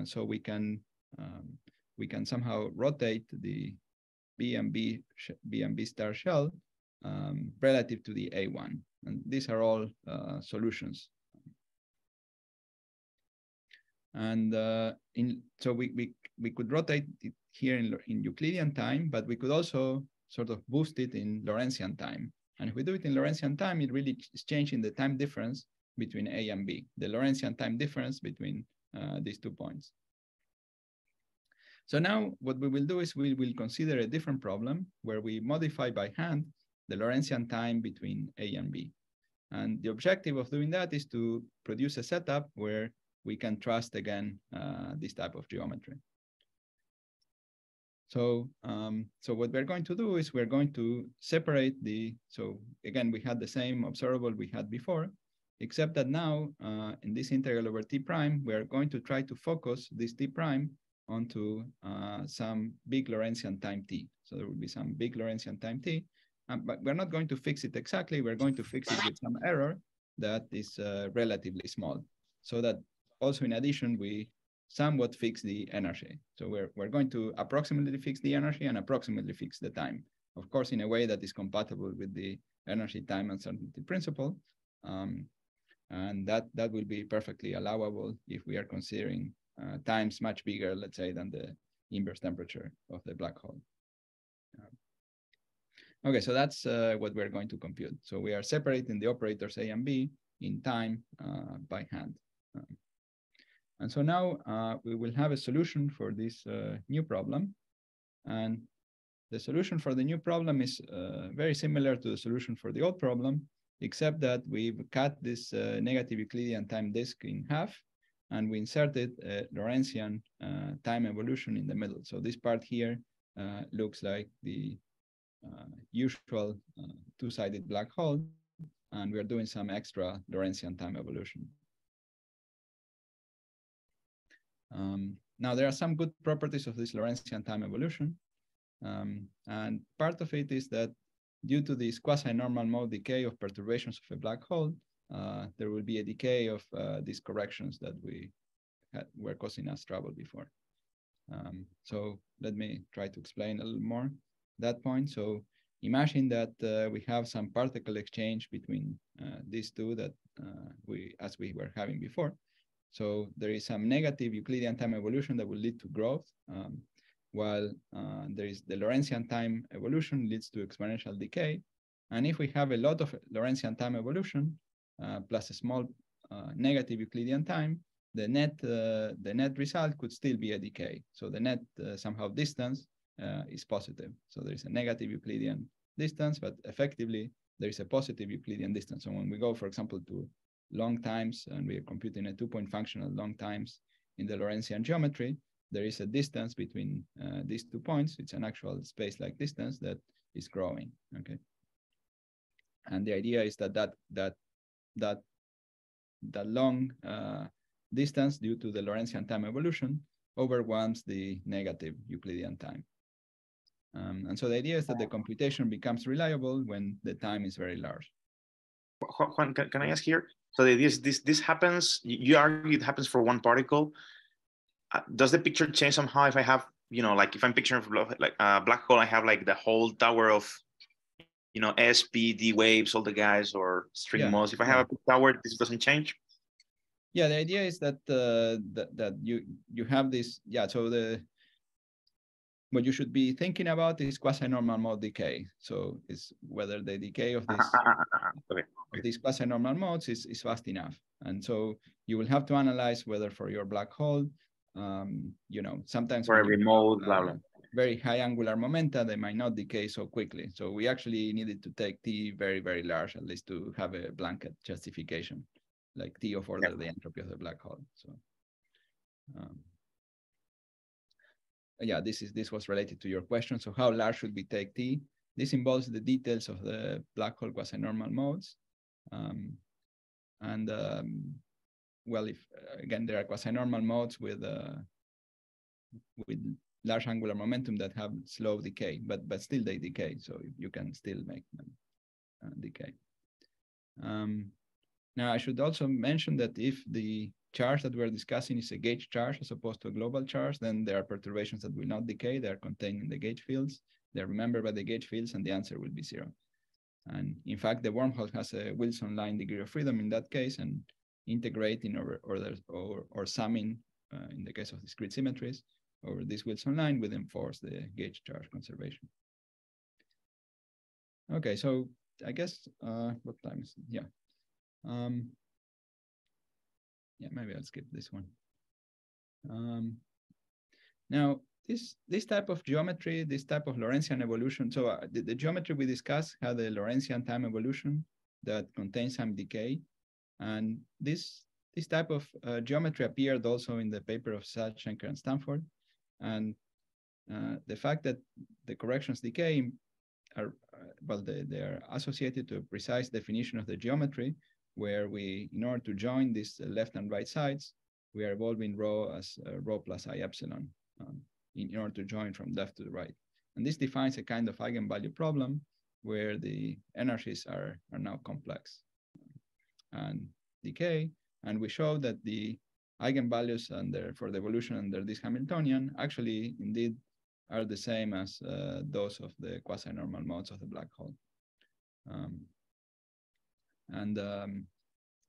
So we can somehow rotate the B and B star shell relative to the A1. And these are all solutions. And so we could rotate it here in Euclidean time, but we could also sort of boost it in Lorentzian time. And if we do it in Lorentzian time, it really is changing the time difference between A and B, the Lorentzian time difference between these 2 points. So now what we will do is we will consider a different problem where we modify by hand the Lorentzian time between A and B. And the objective of doing that is to produce a setup where we can trust again this type of geometry. So what we're going to do is we're going to separate so again, we had the same observable we had before, except that now in this integral over T prime, we're going to try to focus this T prime onto some big Lorentzian time T. So there will be some big Lorentzian time T, but we're not going to fix it exactly. We're going to fix it with some error that is relatively small, so that also in addition, we somewhat fix the energy. So we're going to approximately fix the energy and approximately fix the time, of course, in a way that is compatible with the energy time uncertainty principle. And that will be perfectly allowable if we are considering times much bigger, let's say, than the inverse temperature of the black hole. Okay, so that's what we're going to compute. So we are separating the operators A and B in time by hand. And so now we will have a solution for this new problem. And the solution for the new problem is very similar to the solution for the old problem, except that we've cut this negative Euclidean time disk in half. and we inserted a Lorentzian time evolution in the middle. So this part here looks like the usual two-sided black hole, and we're doing some extra Lorentzian time evolution. Now, there are some good properties of this Lorentzian time evolution. And part of it is that due to this quasi-normal mode decay of perturbations of a black hole, there will be a decay of these corrections that were causing us trouble before. So let me try to explain a little more that point. So imagine that we have some particle exchange between these two that as we were having before. So there is some negative Euclidean time evolution that will lead to growth, while there is the Lorentzian time evolution leads to exponential decay. And if we have a lot of Lorentzian time evolution plus a small negative Euclidean time, the net result could still be a decay. So the net somehow distance is positive. So there is a negative Euclidean distance, but effectively there is a positive Euclidean distance. So when we go, for example, to long times and we are computing a 2-point function at long times in the Lorentzian geometry, there is a distance between these 2 points. It's an actual space-like distance that is growing. Okay, and the idea is that long distance due to the Lorentzian time evolution overwhelms the negative Euclidean time. And so the idea is that the computation becomes reliable when the time is very large. Juan, can I ask here? So the idea is this happens, you argue it happens for one particle. Does the picture change somehow if I have, like if I'm picturing like a black hole, I have like the whole tower of, SP, D waves, all the guys, or string modes. If I have a big tower, this doesn't change? Yeah, the idea is that that you have this, so what you should be thinking about is quasi-normal mode decay. So it's whether the decay of this of these quasi-normal modes is fast enough. And so you will have to analyze whether for your black hole, sometimes for every mode, blah, blah. Very high angular momenta, they might not decay so quickly. So we actually needed to take T very, very large, at least to have a blanket justification, like T of order the entropy of the black hole. So this was related to your question. So how large should we take T? This involves the details of the black hole quasi-normal modes. Well, if again, there are quasi-normal modes with large angular momentum that have slow decay, but still they decay. So you can still make them decay. Now, I should also mention that if the charge that we're discussing is a gauge charge as opposed to a global charge, then there are perturbations that will not decay. They are contained in the gauge fields. They're remembered by the gauge fields, and the answer will be 0. And in fact, the wormhole has a Wilson line degree of freedom in that case, and integrating or summing, in the case of discrete symmetries, over this Wilson line will enforce the gauge charge conservation. Okay, so I guess, what time is it? Yeah. Yeah, maybe I'll skip this one. Now, this type of geometry, this type of Lorentzian evolution, so the geometry we discussed had a Lorentzian time evolution that contains some decay. And this type of geometry appeared also in the paper of Sachs, Schenker, and Stanford. And the fact that the corrections decay are, well, they are associated to a precise definition of the geometry, where we, in order to join these left and right sides, we are evolving rho as rho plus I epsilon in order to join from left to the right. And this defines a kind of eigenvalue problem where the energies are now complex and decay. And we show that the eigenvalues for the evolution under this Hamiltonian actually indeed are the same as those of the quasi-normal modes of the black hole.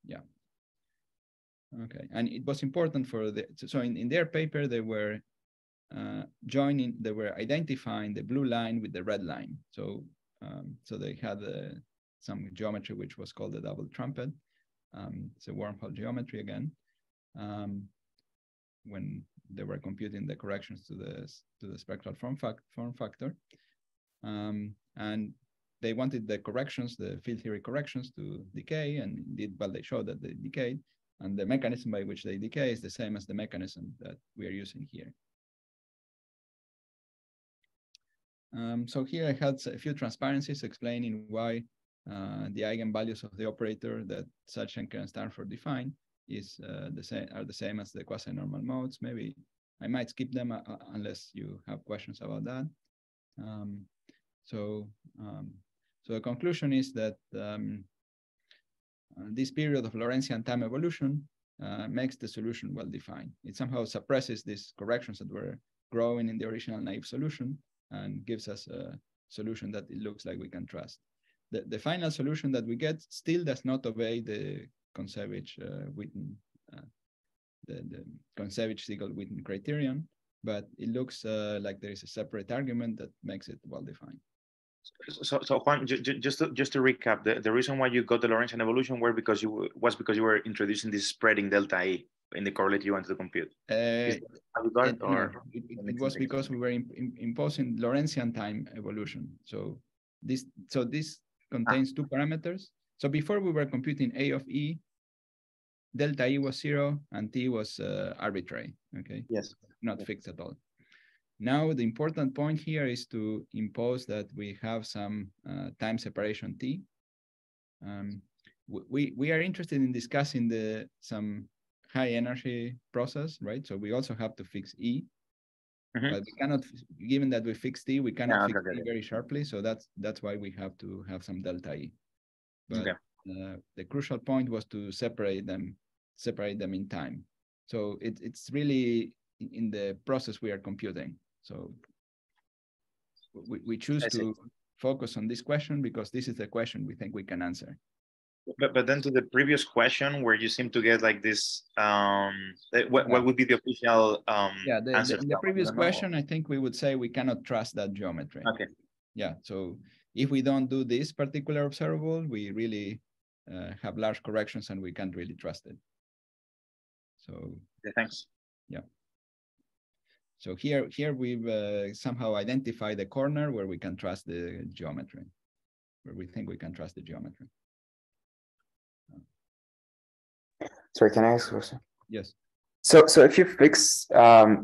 Yeah. Okay, and it was important for so in their paper, they were identifying the blue line with the red line. So so they had some geometry which was called the double trumpet. It's a wormhole geometry again, when they were computing the corrections to the spectral form factor. And they wanted the corrections, the field theory corrections, to decay, and indeed, well, they showed that they decayed. And the mechanism by which they decay is the same as the mechanism that we are using here. So here I had a few transparencies explaining why the eigenvalues of the operator that Sachin and Stanford define is are the same as the quasi-normal modes. Maybe I might skip them unless you have questions about that. So the conclusion is that this period of Lorentzian time evolution makes the solution well defined. It somehow suppresses these corrections that were growing in the original naive solution and gives us a solution that it looks like we can trust. The final solution that we get still does not obey the Kontsevich-Witten, the Kontsevich-Siegel-Witten criterion, but it looks like there is a separate argument that makes it well defined. So Juan, just to recap, the reason why you got the Lorentzian evolution was because you were introducing this spreading delta E in the correlate you wanted to compute. It was because we were imposing Lorentzian time evolution. So this contains two parameters. So before we were computing A of E, delta E was 0 and T was arbitrary. Okay. Yes. Not fixed at all. Now the important point here is to impose that we have some time separation T. We are interested in discussing some high energy process, right? So we also have to fix E, but we cannot, given that we fix T, we cannot fix T very sharply. So that's why we have to have some delta E. But the crucial point was to separate them in time. So it's really in the process we are computing. So we choose to focus on this question because this is the question we think we can answer. But then to the previous question where you seem to get like this, what would be the official answer? In the previous question, I think we would say we cannot trust that geometry. Okay. Yeah, so if we don't do this particular observable, we really have large corrections and we can't really trust it. So thanks. Yeah. So here we've somehow identified the corner where we can trust the geometry, where we think we can trust the geometry. Sorry, can I ask a question? Yes. So if you fix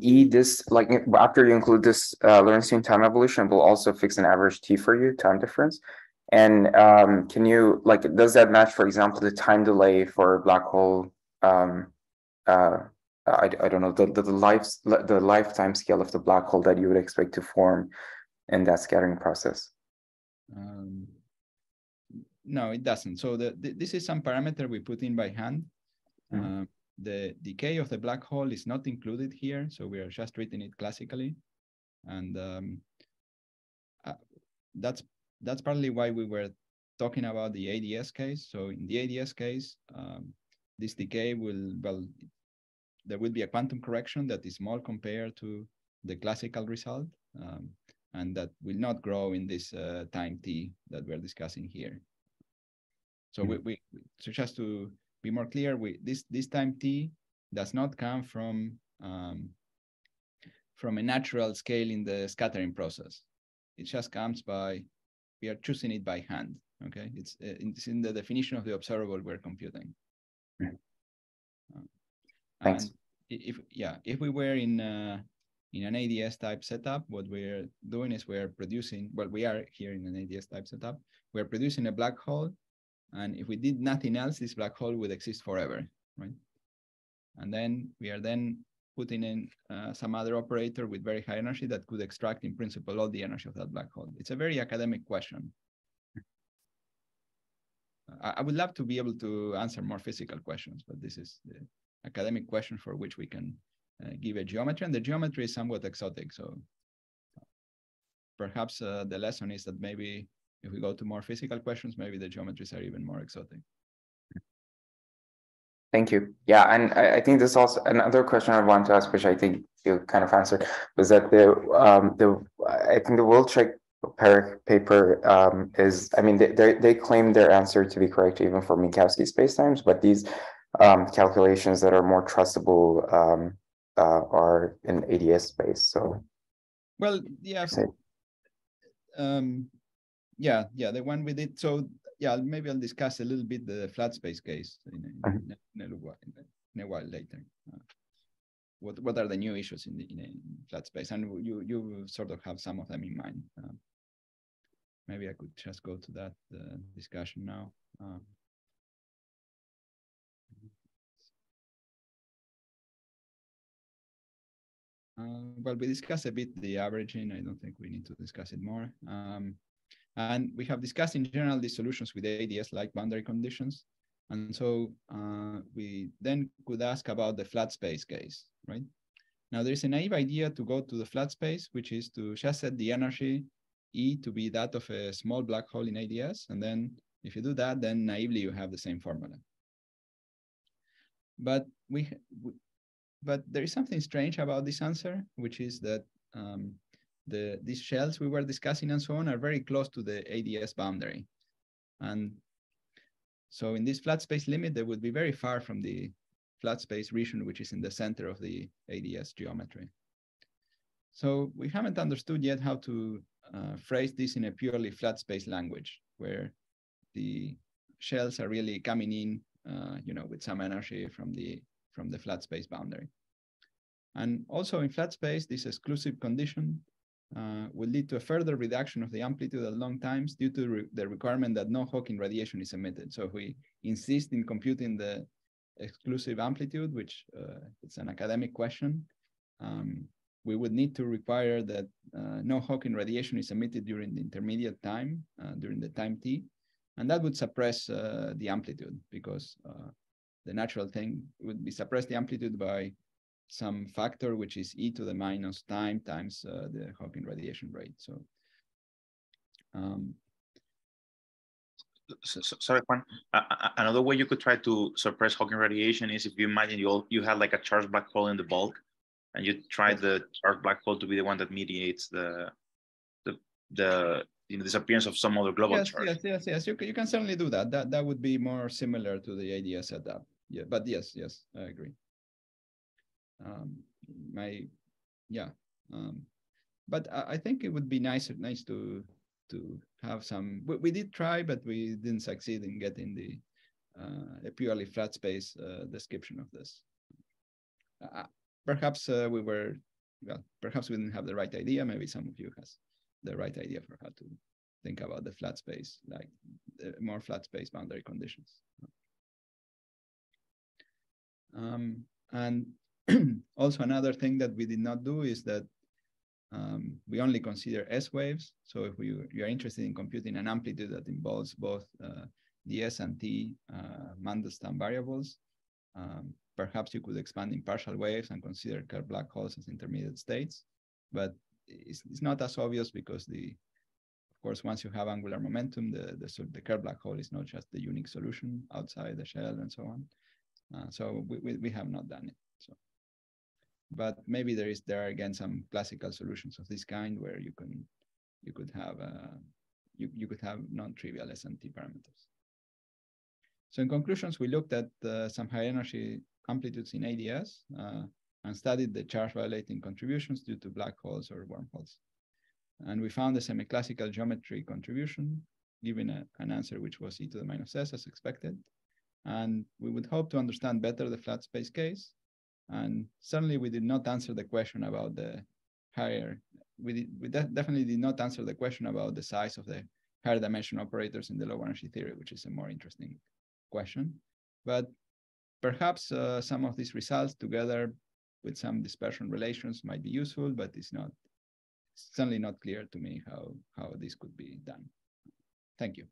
E, this, like after you include this Lorentzian time evolution, will also fix an average T for you, time difference. And can you, like, does that match, for example, the time delay for black hole? I don't know, the lifetime scale of the black hole that you would expect to form in that scattering process? No, it doesn't. So this is some parameter we put in by hand. The decay of the black hole is not included here, so we are just treating it classically, and that's partly why we were talking about the ADS case. So in the ADS case, this decay there will be a quantum correction that is small compared to the classical result, and that will not grow in this time t that we're discussing here. So so just to be more clear, this time t does not come from a natural scale in the scattering process. It just comes by, we are choosing it by hand. Okay, it's in the definition of the observable we're computing. Thanks. If we were in an ADS type setup, what we're doing is we're producing, well, we are here in an ADS type setup, we're producing a black hole. And if we did nothing else, this black hole would exist forever, right? And then we are putting in some other operator with very high energy that could extract, in principle, all the energy of that black hole. It's a very academic question. I would love to be able to answer more physical questions, but this is the academic question for which we can give a geometry, and the geometry is somewhat exotic. So perhaps the lesson is that maybe if we go to more physical questions, maybe the geometries are even more exotic. Thank you. Yeah, and I think there's also another question I want to ask, which I think you kind of answered, was that I think the Wilczek paper is, I mean, they claim their answer to be correct even for Minkowski spacetimes, but these calculations that are more trustable are in ADS space. So, well, yeah. Yeah, the one we did. So yeah, maybe I'll discuss a little bit the flat space case in a while later. What are the new issues in flat space? And you sort of have some of them in mind. Maybe I could just go to that discussion now. Well, we discussed a bit the averaging. I don't think we need to discuss it more. And we have discussed in general the solutions with ADS like boundary conditions. And so we then could ask about the flat space case, right? Now there's a naive idea to go to the flat space, which is to just set the energy E to be that of a small black hole in ADS. And then if you do that, then naively you have the same formula. But there is something strange about this answer, which is that these shells we were discussing and so on are very close to the ADS boundary. And so in this flat space limit, they would be very far from the flat space region, which is in the center of the ADS geometry. So we haven't understood yet how to phrase this in a purely flat space language, where the shells are really coming in, with some energy from the flat space boundary. And also in flat space, this exclusive condition will lead to a further reduction of the amplitude at long times due to the requirement that no Hawking radiation is emitted. So if we insist in computing the exclusive amplitude, which it's an academic question, we would need to require that no Hawking radiation is emitted during the intermediate time, during the time t, and that would suppress the amplitude, because the natural thing would be suppress the amplitude by some factor which is e to the minus time times the Hawking radiation rate. So, sorry, Juan. Another way you could try to suppress Hawking radiation is if you imagine you had like a charged black hole in the bulk, and you try the charged black hole to be the one that mediates the disappearance of some other global charge. Yes. You can certainly do that. That would be more similar to the ADS setup. Yeah, but yes, I agree. But I think it would be nice to have some. We did try, but we didn't succeed in getting the a purely flat space description of this. Perhaps perhaps we didn't have the right idea. Maybe some of you has the right idea for how to think about the flat space, like more flat space boundary conditions. And also another thing that we did not do is that we only consider S waves. So if you are interested in computing an amplitude that involves both the S and T Mandelstam variables, perhaps you could expand in partial waves and consider curved black holes as intermediate states. But it's not as obvious because of course, once you have angular momentum, the curved black hole is not just the unique solution outside the shell and so on. So we have not done it. So, but maybe there are again some classical solutions of this kind where you could have non-trivial S and T parameters. So in conclusions, we looked at some high energy amplitudes in ADS and studied the charge violating contributions due to black holes or wormholes. And we found a semi-classical geometry contribution, giving an answer which was e to the minus s as expected. And we would hope to understand better the flat space case. And certainly we did not answer the question about the higher, we definitely did not answer the question about the size of the higher dimension operators in the low energy theory, which is a more interesting question. But perhaps some of these results together with some dispersion relations might be useful, but it's certainly not clear to me how this could be done. Thank you.